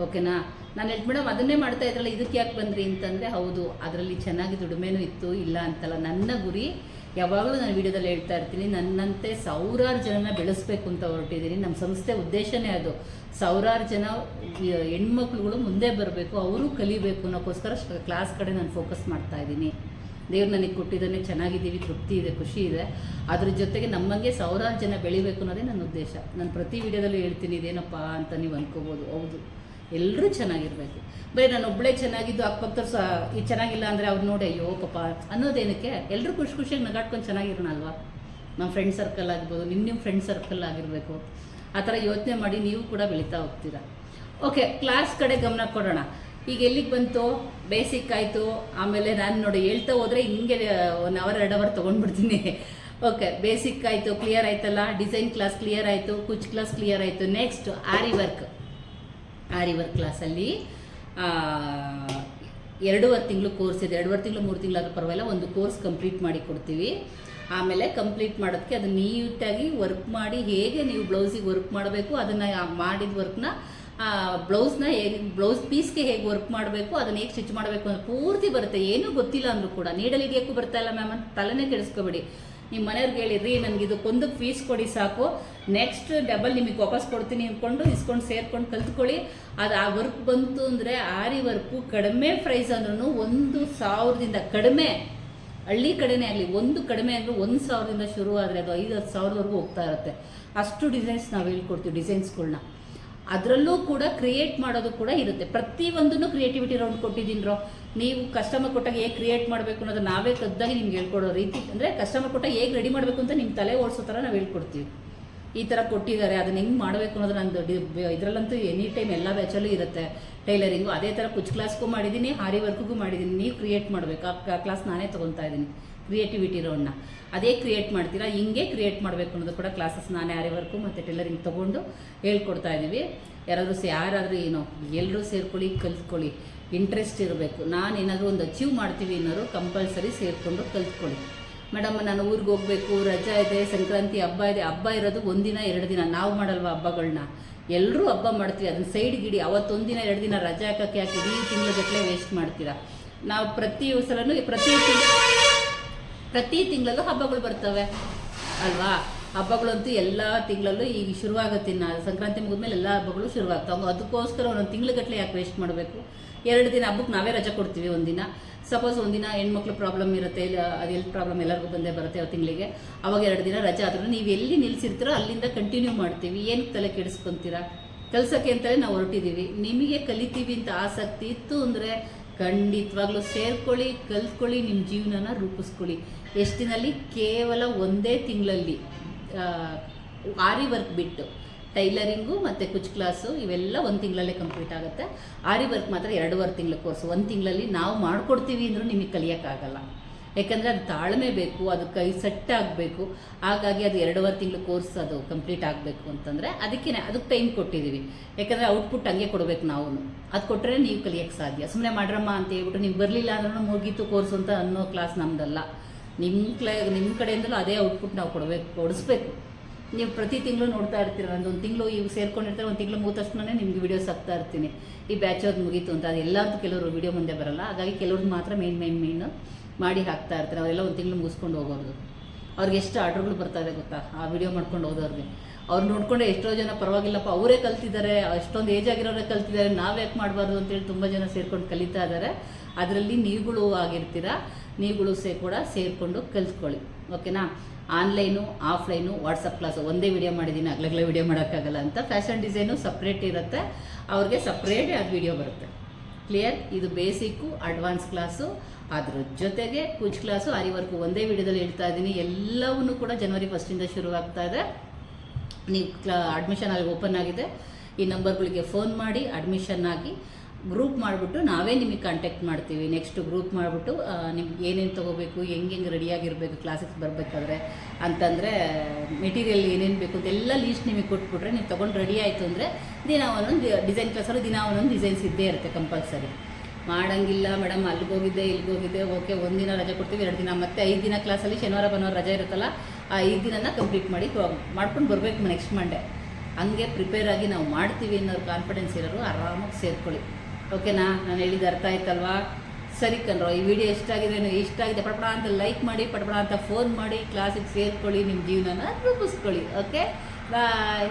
ಓಕೆನಾ? ನಾನು ಹೇಳ್ತು ಮೇಡಮ್ ಅದನ್ನೇ ಮಾಡ್ತಾ ಇದ್ರಲ್ಲ, ಇದಕ್ಕೆ ಯಾಕೆ ಬಂದ್ರಿ ಅಂತಂದರೆ, ಹೌದು ಅದರಲ್ಲಿ ಚೆನ್ನಾಗಿ ದುಡಿಮೆನೂ ಇತ್ತು, ಇಲ್ಲ ಅಂತಲ್ಲ. ನನ್ನ ಗುರಿ ಯಾವಾಗಲೂ ನಾನು ವೀಡಿಯೋದಲ್ಲಿ ಹೇಳ್ತಾ ಇರ್ತೀನಿ, ನನ್ನಂತೆ ಸಾವಿರಾರು ಜನನ ಬೆಳೆಸಬೇಕು ಅಂತ ಹೊರಟಿದ್ದೀನಿ. ನಮ್ಮ ಸಂಸ್ಥೆ ಉದ್ದೇಶನೇ ಅದು. ಸಾವಿರಾರು ಜನ ಹೆಣ್ಮಕ್ಳುಗಳು ಮುಂದೆ ಬರಬೇಕು, ಅವರು ಕಲಿಬೇಕು ಅನ್ನೋಕ್ಕೋಸ್ಕರ ಕ್ಲಾಸ್ ಕಡೆ ನಾನು ಫೋಕಸ್ ಮಾಡ್ತಾ ಇದ್ದೀನಿ. ದೇವ್ರು ನನಗೆ ಕೊಟ್ಟಿದ್ದಾನೆ, ಚೆನ್ನಾಗಿದ್ದೀವಿ, ತೃಪ್ತಿ ಇದೆ, ಖುಷಿ ಇದೆ. ಅದ್ರ ಜೊತೆಗೆ ನಮಗೆ ಸಾವಿರಾರು ಜನ ಬೆಳಿಬೇಕು ಅನ್ನೋದೇ ನನ್ನ ಉದ್ದೇಶ. ನಾನು ಪ್ರತಿ ವಿಡಿಯೋದಲ್ಲೂ ಹೇಳ್ತೀನಿ, ಇದೇನಪ್ಪ ಅಂತ ನೀವು ಅಂದ್ಕೋಬೋದು. ಹೌದು, ಎಲ್ಲರೂ ಚೆನ್ನಾಗಿರಬೇಕು. ಬರೀ ನಾನು ಒಬ್ಬಳೇ ಚೆನ್ನಾಗಿದ್ದು ಅಕ್ಕಪಕ್ಕದವ್ರು ಇದು ಚೆನ್ನಾಗಿಲ್ಲ ಅಂದರೆ ಅವ್ರು ನೋಡಿ ಅಯ್ಯೋ ಪಾಪ ಅನ್ನೋದೇನಕ್ಕೆ? ಎಲ್ಲರೂ ಖುಷಿಯಾಗಿ ನಗಾಡ್ಕೊಂಡು ಚೆನ್ನಾಗಿರೋಣ ಅಲ್ವಾ? ನಮ್ಮ ಫ್ರೆಂಡ್ ಸರ್ಕಲ್ ಆಗ್ಬೋದು, ನಿಮ್ಮ ಫ್ರೆಂಡ್ ಸರ್ಕಲ್ ಆಗಿರಬೇಕು. ಆ ಥರ ಯೋಚನೆ ಮಾಡಿ ನೀವು ಕೂಡ ಬೆಳೀತಾ ಹೋಗ್ತೀರಾ. ಓಕೆ, ಕ್ಲಾಸ್ ಕಡೆ ಗಮನ ಕೊಡೋಣ. ಈಗ ಎಲ್ಲಿಗೆ ಬಂತು? ಬೇಸಿಕ್ ಆಯಿತು. ಆಮೇಲೆ ನಾನು ನೋಡಿ ಹೇಳ್ತಾ ಹೋದರೆ ಹಿಂಗೆ 1 ಅವರ್ 2 ಅವರ್ ತೊಗೊಂಡ್ಬಿಡ್ತೀನಿ. ಓಕೆ, ಬೇಸಿಕ್ ಆಯಿತು, ಕ್ಲಿಯರ್ ಆಯ್ತಲ್ಲ. ಡಿಸೈನ್ ಕ್ಲಾಸ್ ಕ್ಲಿಯರ್ ಆಯಿತು, ಕುಚ್ ಕ್ಲಾಸ್ ಕ್ಲಿಯರ್ ಆಯಿತು. ನೆಕ್ಸ್ಟ್ ಆರಿ ವರ್ಕ್ ಕ್ಲಾಸಲ್ಲಿ 2.5 ತಿಂಗಳು ಕೋರ್ಸ್ ಇದೆ. 2.5 ತಿಂಗಳು 3 ತಿಂಗಳಾದ್ರೂ ಪರವಾಗಿಲ್ಲ, ಒಂದು ಕೋರ್ಸ್ ಕಂಪ್ಲೀಟ್ ಮಾಡಿ ಕೊಡ್ತೀವಿ. ಆಮೇಲೆ ಕಂಪ್ಲೀಟ್ ಮಾಡೋದಕ್ಕೆ ಅದು ನೀಟಾಗಿ ವರ್ಕ್ ಮಾಡಿ, ಹೇಗೆ ನೀವು ಬ್ಲೌಸಿಗೆ ವರ್ಕ್ ಮಾಡಬೇಕು, ಅದನ್ನು ಮಾಡಿದ ವರ್ಕ್ನ ಬ್ಲೌಸ್ನ ಹೇಗೆ, ಬ್ಲೌಸ್ ಪೀಸ್ಗೆ ಹೇಗೆ ವರ್ಕ್ ಮಾಡಬೇಕು, ಅದನ್ನು ಹೇಗೆ ಸ್ಟಿಚ್ ಮಾಡಬೇಕು ಅಂತ ಪೂರ್ತಿ ಬರುತ್ತೆ. ಏನೂ ಗೊತ್ತಿಲ್ಲ ಅಂದರೂ ಕೂಡ ನೀಡಲ್ ಹಿಡಿಯೋಕ್ಕೂ ಬರ್ತಾ ಇಲ್ಲ ಮ್ಯಾಮ್ ಅಂತ ತಲೆನೇ ಕೆಡಿಸ್ಕೊಬೇಡಿ. ನಿಮ್ಮ ಮನೆಯವ್ರಿಗೆ ಹೇಳಿರಿ, ನನಗೆ ಇದಕ್ಕೊಂದು ಫೀಸ್ ಕೊಡಿ ಸಾಕು, ನೆಕ್ಸ್ಟ್ ಡಬಲ್ ನಿಮಗೆ ವಾಪಸ್ ಕೊಡ್ತೀನಿ ಅಂದ್ಕೊಂಡು ಇಸ್ಕೊಂಡು ಸೇರ್ಕೊಂಡು ಕಲ್ತ್ಕೊಳ್ಳಿ. ಅದು ಆ ವರ್ಕ್ ಬಂತು ಅಂದರೆ ಆರಿ ವರ್ಕು ಕಡಿಮೆ ಪ್ರೈಸ್ ಅಂದ್ರೂ 1,000ದಿಂದ ಕಡಿಮೆ, ಹಳ್ಳಿ ಕಡೆನೇ ಆಗಲಿ, ಒಂದು ಕಡಿಮೆ ಅಂದರೂ 1,000ದಿಂದ ಶುರು ಆದರೆ ಅದು 5-10 ಸಾವಿರದವರೆಗೂ ಹೋಗ್ತಾ ಇರುತ್ತೆ. ಅಷ್ಟು ಡಿಸೈನ್ಸ್ ನಾವು ಹೇಳ್ಕೊಡ್ತೀವಿ. ಡಿಸೈನ್ಸ್ಗಳನ್ನ ಅದರಲ್ಲೂ ಕೂಡ ಕ್ರಿಯೇಟ್ ಮಾಡೋದು ಕೂಡ ಇರುತ್ತೆ. ಪ್ರತಿಯೊಂದನ್ನು ಕ್ರಿಯೇಟಿವಿಟಿ ರೌಂಡ್ ಕೊಟ್ಟಿದ್ದೀನಿರೋ. ನೀವು ಕಸ್ಟಮರ್ ಕೊಟ್ಟಾಗ ಹೇಗೆ ಕ್ರಿಯೇಟ್ ಮಾಡಬೇಕು ಅನ್ನೋದು ನಾವೇ ಖುದ್ದಾಗಿ ನಿಮ್ಗೆ ಹೇಳ್ಕೊಡೋ ರೀತಿ, ಅಂದರೆ ಕಸ್ಟಮರ್ ಕೊಟ್ಟಾಗ ಹೇಗೆ ರೆಡಿ ಮಾಡಬೇಕು ಅಂತ ನಿಮ್ಮ ತಲೆ ಓಡಿಸೋ ಥರ ನಾವು ಹೇಳ್ಕೊಡ್ತೀವಿ. ಈ ಥರ ಕೊಟ್ಟಿದ್ದಾರೆ, ಅದನ್ನು ಹೆಂಗೆ ಮಾಡಬೇಕು ಅನ್ನೋದು ನಂದು ಇದರಲ್ಲಂತೂ ಎನಿ ಟೈಮ್ ಎಲ್ಲ ಬ್ಯಾಚಲ್ಲೂ ಇರುತ್ತೆ. ಟೈಲರಿಂಗು ಅದೇ ಥರ ಕುಚ್ ಕ್ಲಾಸ್ಗೂ ಮಾಡಿದ್ದೀನಿ, ಆರಿ ವರ್ಕ್ಗೂ ಮಾಡಿದ್ದೀನಿ. ನೀವು ಕ್ರಿಯೇಟ್ ಮಾಡಬೇಕು. ಆ ಕ್ಲಾಸ್ ನಾನೇ ತೊಗೊತಾ ಇದ್ದೀನಿ, ಕ್ರಿಯೇಟಿವಿಟಿ ರೌಂಡ್ನ. ಅದೇ ಕ್ರಿಯೇಟ್ ಮಾಡ್ತೀರಾ, ಹಿಂಗೆ ಕ್ರಿಯೇಟ್ ಮಾಡಬೇಕು ಅನ್ನೋದು ಕೂಡ ಕ್ಲಾಸಸ್ ನಾನೇ ಆರಿ ವರ್ಕು ಮತ್ತು ಟೈಲರಿಂಗ್ ತೊಗೊಂಡು ಹೇಳ್ಕೊಡ್ತಾ ಇದ್ದೀವಿ. ಯಾರಾದರೂ ಏನೋ ಎಲ್ಲರೂ ಸೇರ್ಕೊಳ್ಳಿ, ಕಲ್ತ್ಕೊಳ್ಳಿ. ಇಂಟ್ರೆಸ್ಟ್ ಇರಬೇಕು. ನಾನು ಏನಾದರೂ ಒಂದು ಅಚೀವ್ ಮಾಡ್ತೀವಿ ಅನ್ನೋರು ಕಂಪಲ್ಸರಿ ಸೇರಿಕೊಂಡು ಕಲ್ತ್ಕೊಳ್ಳಿ. ಮೇಡಮ್ ನಾನು ಊರಿಗೆ ಹೋಗಬೇಕು, ರಜಾ ಇದೆ, ಸಂಕ್ರಾಂತಿ ಹಬ್ಬ ಇದೆ. ಹಬ್ಬ ಇರೋದು 1 ದಿನ 2 ದಿನ. ನಾವು ಮಾಡಲ್ವ ಹಬ್ಬಗಳನ್ನ? ಎಲ್ಲರೂ ಹಬ್ಬ ಮಾಡ್ತೀವಿ. ಅದನ್ನು ಸೈಡ್ಗಿಡಿ. ಅವತ್ತು 1 ದಿನ 2 ದಿನ ರಜಾ ಹಾಕೋಕ್ಕೆ ಯಾಕೆ ಇಡೀ ತಿಂಗಳಗಟ್ಟಲೆ ವೇಸ್ಟ್ ಮಾಡ್ತೀರಾ? ನಾವು ಪ್ರತಿ ಸಲನೂ ಪ್ರತಿ ತಿಂಗಳಲ್ಲೂ ಹಬ್ಬಗಳು ಬರ್ತವೆ ಅಲ್ವಾ? ಹಬ್ಬಗಳಂತೂ ಎಲ್ಲ ತಿಂಗಳಲ್ಲೂ ಈಗ ಶುರುವಾಗುತ್ತೆ. ಸಂಕ್ರಾಂತಿ ಮುಗಿದ್ಮೇಲೆ ಎಲ್ಲ ಹಬ್ಬಗಳು ಶುರುವಾಗ್ತಾವೆ. ಅದಕ್ಕೋಸ್ಕರ ಒಂದೊಂದು ತಿಂಗಳಗಟ್ಟಲೆ ಯಾಕೆ ವೇಸ್ಟ್ ಮಾಡಬೇಕು? 2 ದಿನ ಹಬ್ಬಕ್ಕೆ ನಾವೇ ರಜೆ ಕೊಡ್ತೀವಿ. 1 ದಿನ ಸಪೋಸ್ 1 ದಿನ ಹೆಣ್ಮಕ್ಳು ಪ್ರಾಬ್ಲಮ್ ಇರುತ್ತೆ, ಅದು ಎಲ್ಲಿ ಪ್ರಾಬ್ಲಮ್ ಎಲ್ಲರಿಗೂ ಬಂದೇ ಬರುತ್ತೆ ಆ ತಿಂಗಳಿಗೆ. ಅವಾಗ 2 ದಿನ ರಜೆ ಆದ್ರೂ ನೀವು ಎಲ್ಲಿ ನಿಲ್ಲಿಸಿರ್ತೀರೋ ಅಲ್ಲಿಂದ ಕಂಟಿನ್ಯೂ ಮಾಡ್ತೀವಿ. ಏನು ತಲೆ ಕೆಡಿಸ್ಕೊತೀರಾ? ಕಲ್ಸೋಕ್ಕೆ ಅಂತಲೇ ನಾವು ಹೊರಟಿದ್ದೀವಿ. ನಿಮಗೆ ಕಲಿತೀವಿ ಅಂತ ಆಸಕ್ತಿ ಇತ್ತು ಅಂದರೆ ಖಂಡಿತವಾಗ್ಲೂ ಸೇರ್ಕೊಳ್ಳಿ, ಕಲ್ತ್ಕೊಳ್ಳಿ, ನಿಮ್ಮ ಜೀವನನ ರೂಪಿಸ್ಕೊಳ್ಳಿ. ಎಷ್ಟು ದಿನಲ್ಲಿ? ಕೇವಲ 1 ತಿಂಗಳಲ್ಲಿ ಆರಿ ವರ್ಕ್ ಬಿಟ್ಟು ಟೈಲರಿಂಗು ಮತ್ತು ಕುಚ್ ಕ್ಲಾಸು ಇವೆಲ್ಲ 1 ತಿಂಗಳಲ್ಲೇ ಕಂಪ್ಲೀಟ್ ಆಗುತ್ತೆ. ಆರಿ ವರ್ಕ್ ಮಾತ್ರ 2.5 ತಿಂಗಳ ಕೋರ್ಸ್. 1 ತಿಂಗಳಲ್ಲಿ ನಾವು ಮಾಡಿಕೊಡ್ತೀವಿ ಅಂದರೂ ನಿಮಗೆ ಕಲಿಯೋಕ್ಕಾಗಲ್ಲ. ಯಾಕಂದರೆ ಅದು ತಾಳ್ಮೆ ಬೇಕು, ಅದು ಕೈ ಸೆಟ್ ಆಗಬೇಕು. ಹಾಗಾಗಿ ಅದು 2.5 ತಿಂಗಳ ಕೋರ್ಸ್ ಅದು ಕಂಪ್ಲೀಟ್ ಆಗಬೇಕು ಅಂತಂದರೆ ಅದಕ್ಕೆ ಟೈಮ್ ಕೊಟ್ಟಿದ್ದೀವಿ. ಯಾಕಂದರೆ ಔಟ್ಪುಟ್ ಹಂಗೆ ಕೊಡಬೇಕು ನಾವು. ಅದು ಕೊಟ್ಟರೆ ನೀವು ಕಲಿಯೋಕ್ಕೆ ಸಾಧ್ಯ. ಸುಮ್ಮನೆ ಮಾಡ್ರಮ್ಮ ಅಂತ ಹೇಳ್ಬಿಟ್ಟು ನೀವು ಬರಲಿಲ್ಲ ಅಂದ್ರೂ ಮುಗೀತು ಕೋರ್ಸ್ ಅಂತ ಅನ್ನೋ ಕ್ಲಾಸ್ ನಮ್ಮದಲ್ಲ. ನಿಮ್ಮ ಕಡೆಯಿಂದಲೂ ಅದೇ ಔಟ್ಪುಟ್ ನಾವು ಕೊಡಿಸ್ಬೇಕು. ನೀವು ಪ್ರತಿ ತಿಂಗಳು ನೋಡ್ತಾ ಇರ್ತೀರ, ಒಂದು ತಿಂಗಳು ಇವು ಸೇರ್ಕೊಂಡಿರ್ತಾರೆ, ಒಂದು ತಿಂಗಳು ಮುಗಿದ ತಕ್ಷಣ ನಿಮ್ಗೆ ವೀಡಿಯೋಸ್ ಹಾಕ್ತಾ ಇರ್ತೀನಿ. ಈ ಬ್ಯಾಚ್ ಅವ್ರು ಮುಗೀತು ಅಂತ, ಅದು ಎಲ್ಲರದ್ದು ಕೆಲವರು ವೀಡಿಯೋ ಮುಂದೆ ಬರಲ್ಲ, ಹಾಗಾಗಿ ಕೆಲವ್ರದ್ದು ಮಾತ್ರ ಮೇನ್ ಮಾಡಿ ಹಾಕ್ತಾ ಇರ್ತಾರೆ. ಅವರೆಲ್ಲ ಒಂದು ತಿಂಗಳು ಮುಗಿಸ್ಕೊಂಡು ಹೋಗೋದು. ಅವ್ರಿಗೆ ಎಷ್ಟು ಆರ್ಡ್ರ್ಗಳು ಬರ್ತಾ ಇದೆ ಗೊತ್ತಾ ಆ ವಿಡಿಯೋ ಮಾಡ್ಕೊಂಡು ಹೋದವ್ರಿಗೆ. ಅವ್ರು ನೋಡಿಕೊಂಡ್ರೆ ಎಷ್ಟೋ ಜನ ಪರವಾಗಿಲ್ಲಪ್ಪ ಅವರೇ ಕಲ್ತಿದ್ದಾರೆ, ಅಷ್ಟೊಂದು ಏಜ್ ಆಗಿರೋರೇ ಕಲ್ತಿದ್ದಾರೆ, ನಾವು ಯಾಕೆ ಮಾಡಬಾರ್ದು ಅಂತೇಳಿ ತುಂಬ ಜನ ಸೇರ್ಕೊಂಡು ಕಲಿತಾ ಇದ್ದಾರೆ. ಅದರಲ್ಲಿ ನೀವುಗಳು ಆಗಿರ್ತೀರ, ನೀವುಗಳು ಕೂಡ ಸೇರಿಕೊಂಡು ಕಲ್ತ್ಕೊಳ್ಳಿ. ಓಕೆನಾ? ಆನ್ಲೈನು ಆಫ್ಲೈನು ವಾಟ್ಸಪ್ ಕ್ಲಾಸು ಒಂದೇ ವಿಡಿಯೋ ಮಾಡಿದ್ದೀನಿ, ಅಗ್ಲಗ್ಲೇ ವಿಡಿಯೋ ಮಾಡೋಕ್ಕಾಗಲ್ಲ ಅಂತ. ಫ್ಯಾಷನ್ ಡಿಸೈನು ಸಪ್ರೇಟ್ ಇರುತ್ತೆ, ಅವ್ರಿಗೆ ಸಪ್ರೇಟೇ ಅದು ವಿಡಿಯೋ ಬರುತ್ತೆ. ಕ್ಲಿಯರ್? ಇದು ಬೇಸಿಕ್ಕು, ಅಡ್ವಾನ್ಸ್ ಕ್ಲಾಸು, ಅದ್ರ ಜೊತೆಗೆ ಕುಚ್ ಕ್ಲಾಸು, ಆರಿ ವರ್ಕು ಒಂದೇ ವಿಡಿಯೋದಲ್ಲಿ ಹೇಳ್ತಾ ಇದ್ದೀನಿ. ಎಲ್ಲವನ್ನೂ ಕೂಡ ಜನವರಿ 1 ಶುರುವಾಗ್ತಾ ಇದೆ. ನೀವು ಅಡ್ಮಿಷನ್ ಅಲ್ಲಿ ಓಪನ್ ಆಗಿದೆ. ಈ ನಂಬರ್ಗಳಿಗೆ ಫೋನ್ ಮಾಡಿ ಅಡ್ಮಿಷನ್ ಆಗಿ ಗ್ರೂಪ್ ಮಾಡಿಬಿಟ್ಟು ನಾವೇ ನಿಮಗೆ ಕಾಂಟ್ಯಾಕ್ಟ್ ಮಾಡ್ತೀವಿ. ನೆಕ್ಸ್ಟ್ ಗ್ರೂಪ್ ಮಾಡಿಬಿಟ್ಟು ನಿಮ್ಗೆ ಏನೇನು ತೊಗೋಬೇಕು, ಹೆಂಗೆ ರೆಡಿಯಾಗಿರಬೇಕು ಕ್ಲಾಸಿಗೆ ಬರಬೇಕಾದ್ರೆ ಅಂತಂದರೆ, ಮೆಟೀರಿಯಲ್ ಏನೇನು ಬೇಕು ಅಂತೆಲ್ಲ ಲೀಸ್ಟ್ ನಿಮಗೆ ಕೊಟ್ಬಿಟ್ರೆ ನೀವು ತೊಗೊಂಡು ರೆಡಿ ಆಯಿತು ಅಂದರೆ ದಿನ ಒಂದೊಂದು ಡಿಸೈನ್ ಕ್ಲಾಸಲ್ಲಿ ದಿನ ಒಂದೊಂದು ಡಿಸೈನ್ಸ್ ಇದ್ದೇ ಇರುತ್ತೆ ಕಂಪಲ್ಸರಿ. ಮಾಡೋಂಗಿಲ್ಲ ಮೇಡಮ್ ಅಲ್ಲಿಗೋಗಿದ್ದೆ ಇಲ್ಲಿಗೋಗಿದ್ದೆ, ಓಕೆ ಒಂದಿನ ರಜೆ ಕೊಡ್ತೀವಿ, 2 ದಿನ, ಮತ್ತೆ 5 ದಿನ ಕ್ಲಾಸಲ್ಲಿ ಶನಿವಾರ ಭಾನುವಾರ ರಜೆ ಇರುತ್ತಲ್ಲ, ಆ 5 ದಿನನ ಕಂಪ್ಲೀಟ್ ಮಾಡ್ಕೊಂಡು ಬರಬೇಕು ನೆಕ್ಸ್ಟ್ ಮಂಡೇ. ಹಂಗೆ ಪ್ರಿಪೇರ್ ಆಗಿ ನಾವು ಮಾಡ್ತೀವಿ ಅನ್ನೋರು ಕಾನ್ಫಿಡೆನ್ಸ್ ಇರೋರು ಆರಾಮಾಗಿ ಸೇರ್ಕೊಳ್ಳಿ. ಓಕೆನಾ? ನಾನು ಹೇಳಿದ್ದು ಅರ್ಥ ಆಯ್ತಲ್ವಾ? ಸರಿ ಕಣ್ರೋ, ಈ ವಿಡಿಯೋ ಇಷ್ಟ ಆಗಿದೆ ಪಡಪಡ ಅಂತ ಲೈಕ್ ಮಾಡಿ, ಪಡಪಡ ಅಂತ ಫೋನ್ ಮಾಡಿ, ಕ್ಲಾಸಿಗೆ ಸೇರ್ಕೊಳ್ಳಿ, ನಿಮ್ಮ ಜೀವನನ ರೂಪಿಸ್ಕೊಳ್ಳಿ. ಓಕೆ, ಬಾಯ್.